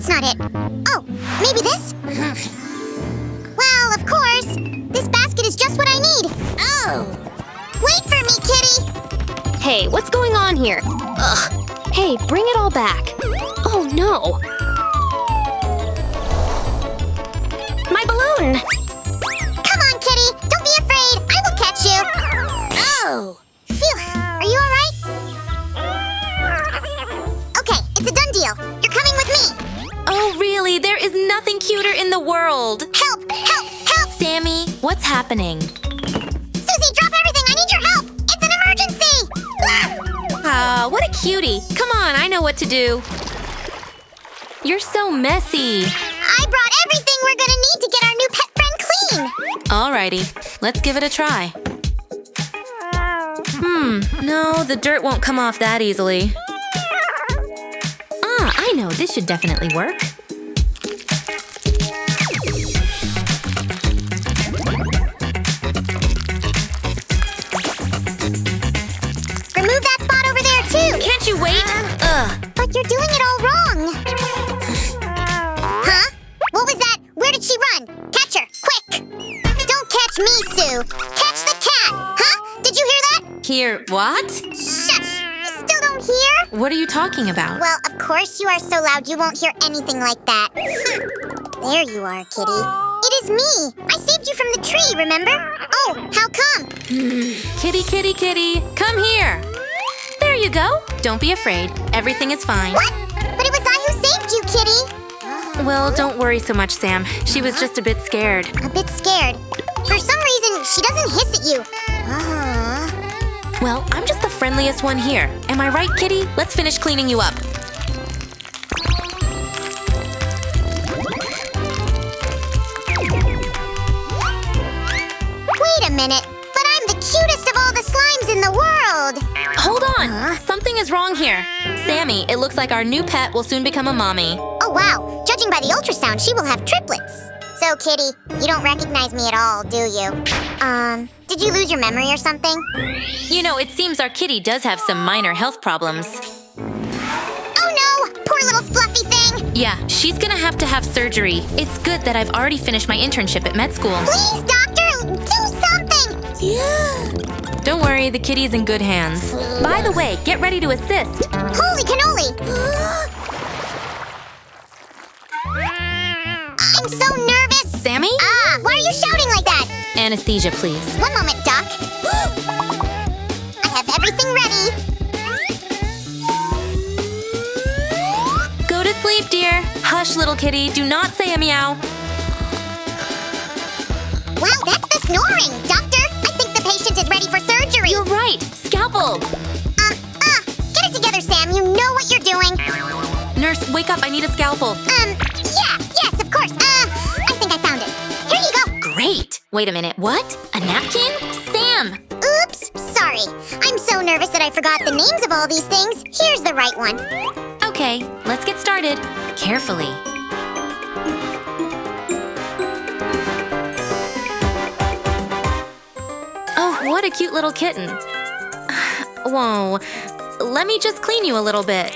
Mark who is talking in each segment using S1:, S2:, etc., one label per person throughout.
S1: that's not it. Oh, maybe this? Well, of course. This basket is just what I need. Oh! Wait for me, kitty!
S2: Hey, what's going on here? Ugh. Hey, bring it all back. Oh, no. My balloon!
S1: Come on, kitty! Don't be afraid! I will catch you! Oh! Phew! Are you alright? Okay, it's a done deal. You're coming with me!
S2: Oh, really? There is nothing cuter in the world.
S1: Help! Help! Help!
S2: Sammy, what's happening?
S1: Susie, drop everything! I need your help! It's an emergency!
S2: Ah, what a cutie. Come on, I know what to do. You're so messy.
S1: I brought everything we're gonna need to get our new pet friend clean!
S2: Alrighty, let's give it a try. No, the dirt won't come off that easily. Ah, I know, this should definitely work.
S1: Remove that spot over there, too!
S2: Can't you wait? Ugh.
S1: But you're doing it all wrong! Huh? What was that? Where did she run? Catch her, quick! Don't catch me, Sue! Catch the cat! Huh? Did you hear that?
S2: Here, what?
S1: Shush! You still don't hear?
S2: What are you talking about?
S1: Well, of course you are so loud you won't hear anything like that. There you are, kitty. It is me! I saved you from the tree, remember? Oh, how come?
S2: Kitty, kitty, kitty, come here. There you go. Don't be afraid. Everything is fine.
S1: What? But it was I who saved you, kitty!
S2: Well, don't worry so much, Sam. She was just a bit scared.
S1: A bit scared. For some reason, she doesn't hiss at you.
S2: Well, I'm just the friendliest one here. Am I right, kitty? Let's finish cleaning you up.
S1: Wait a minute. But I'm the cutest of all the slimes in the world!
S2: Hold on! Something is wrong here. Sammy, it looks like our new pet will soon become a mommy.
S1: Oh, wow. Judging by the ultrasound, she will have triplets. So, kitty, you don't recognize me at all, do you? Did you lose your memory or something?
S2: You know, it seems our kitty does have some minor health problems.
S1: Oh, no! Poor little fluffy thing!
S2: Yeah, she's gonna have to have surgery. It's good that I've already finished my internship at med school.
S1: Please, doctor, do something! Yeah.
S2: Don't worry, the kitty's in good hands. By the way, get ready to assist.
S1: Holy cannoli! I'm so nervous!
S2: Sammy?
S1: Ah, why are you shouting like that?
S2: Anesthesia, please.
S1: One moment, Doc. I have everything ready.
S2: Go to sleep, dear. Hush, little kitty. Do not say a meow.
S1: Wow, that's the snoring! Doctor, I think the patient is ready for surgery!
S2: You're right. Scalpel.
S1: Get it together, Sam. You know what you're doing.
S2: Nurse, wake up. I need a scalpel.
S1: Yes, of course. I think I found it. Here you go.
S2: Great. Wait a minute. What? A napkin? Sam!
S1: Oops, sorry. I'm so nervous that I forgot the names of all these things. Here's the right one.
S2: Okay, let's get started. Carefully. Oh, what a cute little kitten. Whoa. Let me just clean you a little bit.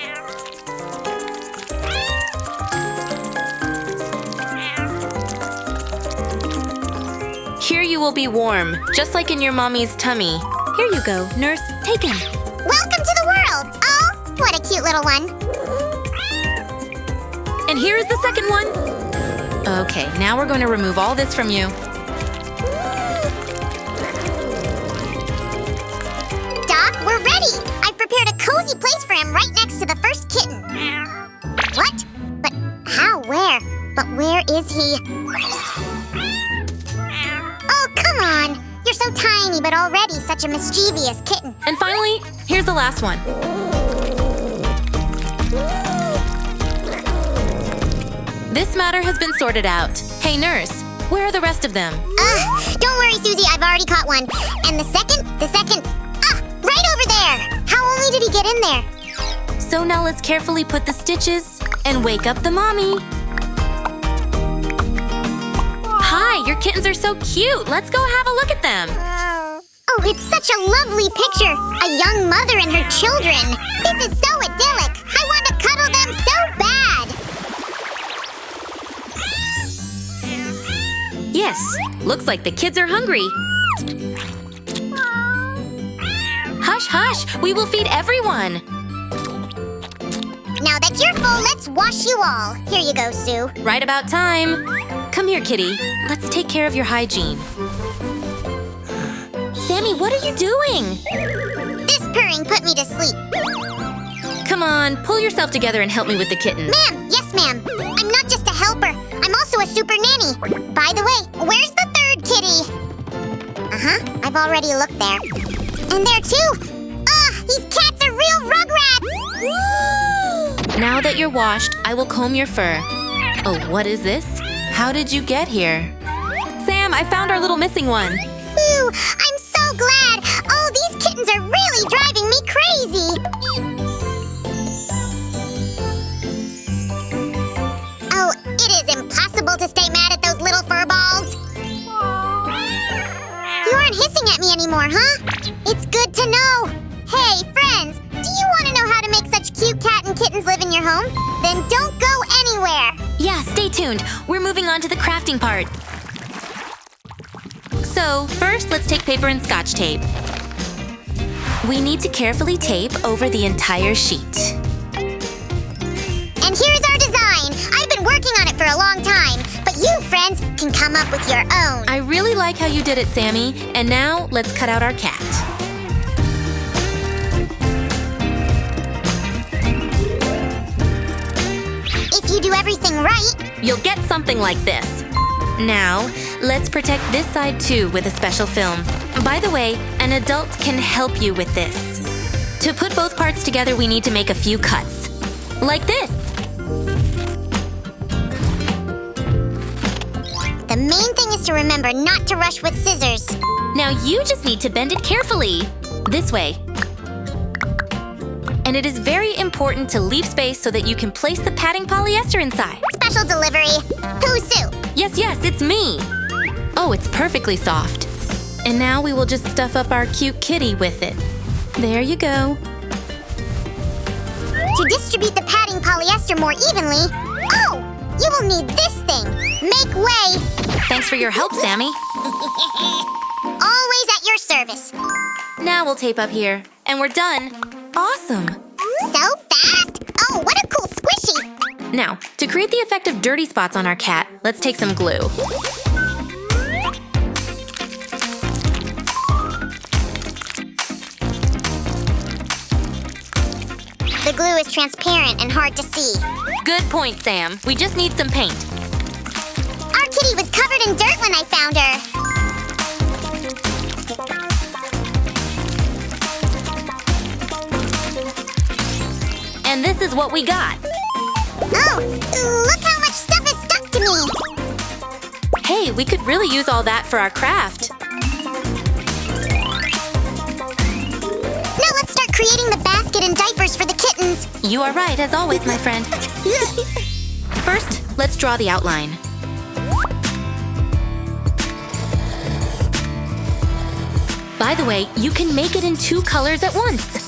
S2: Here you will be warm, just like in your mommy's tummy. Here you go, nurse. Take him.
S1: Welcome to the world! Oh, what a cute little one.
S2: And here is the second one. Okay, now we're going to remove all this from you.
S1: Doc, we're ready! I've prepared a cozy place for him right next to the first kitten. What? But how? Where? But where is he? Oh, come on! You're so tiny, but already such a mischievous kitten.
S2: And finally, here's the last one. This matter has been sorted out. Hey, nurse, where are the rest of them?
S1: Don't worry, Susie, I've already caught one. And the second, right over there! How only did he get in there?
S2: So now let's carefully put the stitches and wake up the mommy. Hi, your kittens are so cute. Let's go have a look at them.
S1: Oh, it's such a lovely picture. A young mother and her children. This is so idyllic. I want to cuddle them so bad.
S2: mess. Looks like the kids are hungry. Hush, hush! We will feed everyone!
S1: Now that you're full, let's wash you all. Here you go, Sue.
S2: Right about time. Come here, kitty. Let's take care of your hygiene. Sammy, what are you doing?
S1: This purring put me to sleep.
S2: Come on, pull yourself together and help me with the kitten.
S1: Ma'am, yes ma'am. I'm not just a helper. I'm also a super nanny. By the way, where's the third kitty? Uh-huh, I've already looked there. And there too! These cats are real rugrats!
S2: Now that you're washed, I will comb your fur. Oh, what is this? How did you get here? Sam, I found our little missing one.
S1: Phew, I'm so glad! Oh, these kittens are really driving me crazy! Oh, it is impossible to stay mad at those little fur balls. You aren't hissing at me anymore, huh? It's good to know. Hey, friends, do you want to know how to make such cute cat and kittens live in your home? Then don't go anywhere.
S2: Yeah, stay tuned. We're moving on to the crafting part. So, first, let's take paper and scotch tape. We need to carefully tape over the entire sheet.
S1: And here's our design. I've been working on it for a long time, but you, friends, can come up with your own.
S2: I really like how you did it, Sammy. And now, let's cut out our cat.
S1: If you do everything right,
S2: You'll get something like this. Now, let's protect this side too with a special film. By the way, an adult can help you with this. To put both parts together, we need to make a few cuts. Like this.
S1: the main thing is to remember not to rush with scissors.
S2: Now you just need to bend it carefully. This way. And it is very important to leave space so that you can place the padding polyester inside.
S1: Special delivery. Who's Sue?
S2: Yes, it's me. Oh, it's perfectly soft. And now we will just stuff up our cute kitty with it. There you go.
S1: To distribute the padding polyester more evenly, you will need this thing. Make way.
S2: Thanks for your help, Sammy.
S1: Always at your service.
S2: Now we'll tape up here. And we're done. Awesome.
S1: So fast? Oh, what a cool squishy.
S2: Now, to create the effect of dirty spots on our cat, let's take some glue.
S1: The glue is transparent and hard to see.
S2: Good point, Sam. We just need some paint.
S1: Our kitty was covered in dirt when I found her.
S2: And this is what we got.
S1: Oh, look how much stuff is stuck to me.
S2: Hey, we could really use all that for our craft.
S1: Now let's start creating the basket and diapers for the kittens.
S2: You are right, as always, my friend. First, let's draw the outline. By the way, you can make it in 2 colors at once.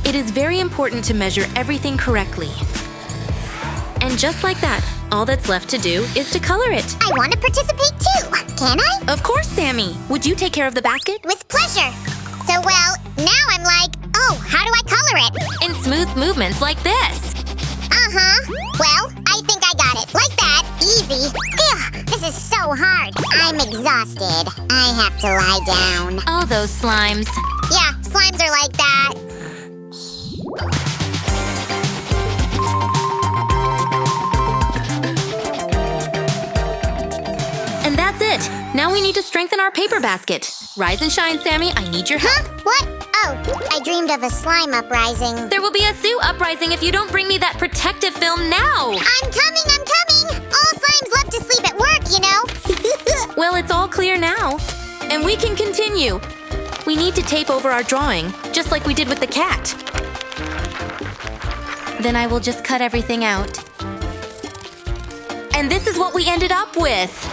S2: It is very important to measure everything correctly. And just like that, all that's left to do is to color it.
S1: I want to participate too. Can I?
S2: Of course, Sammy. Would you take care of the basket?
S1: With pleasure. So, well, now I'm like, how do I color it?
S2: In smooth movements like this.
S1: Uh-huh. Well, I think I got it. Like that. Easy. Phew, this is so hard. I'm exhausted. I have to lie down.
S2: Oh, those slimes.
S1: Yeah, slimes are like that.
S2: And that's it. Now we need to strengthen our paper basket. Rise and shine, Sammy. I need your help.
S1: Huh? What? Oh, I dreamed of a slime uprising.
S2: There will be a Sue uprising if you don't bring me that protective film now.
S1: I'm coming! All slimes love to sleep at work, you know.
S2: Well, it's all clear now. And we can continue. We need to tape over our drawing, just like we did with the cat. Then I will just cut everything out. And this is what we ended up with.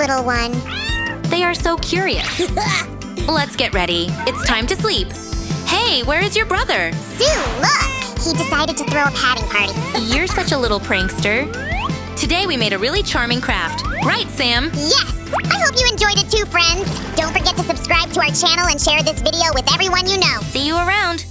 S1: little one.
S2: They are so curious. Let's get ready. It's time to sleep. Hey, where is your brother?
S1: Sue, look! He decided to throw a padding party.
S2: You're such a little prankster. Today we made a really charming craft. Right, Sam?
S1: Yes! I hope you enjoyed it too, friends. Don't forget to subscribe to our channel and share this video with everyone you know.
S2: See you around.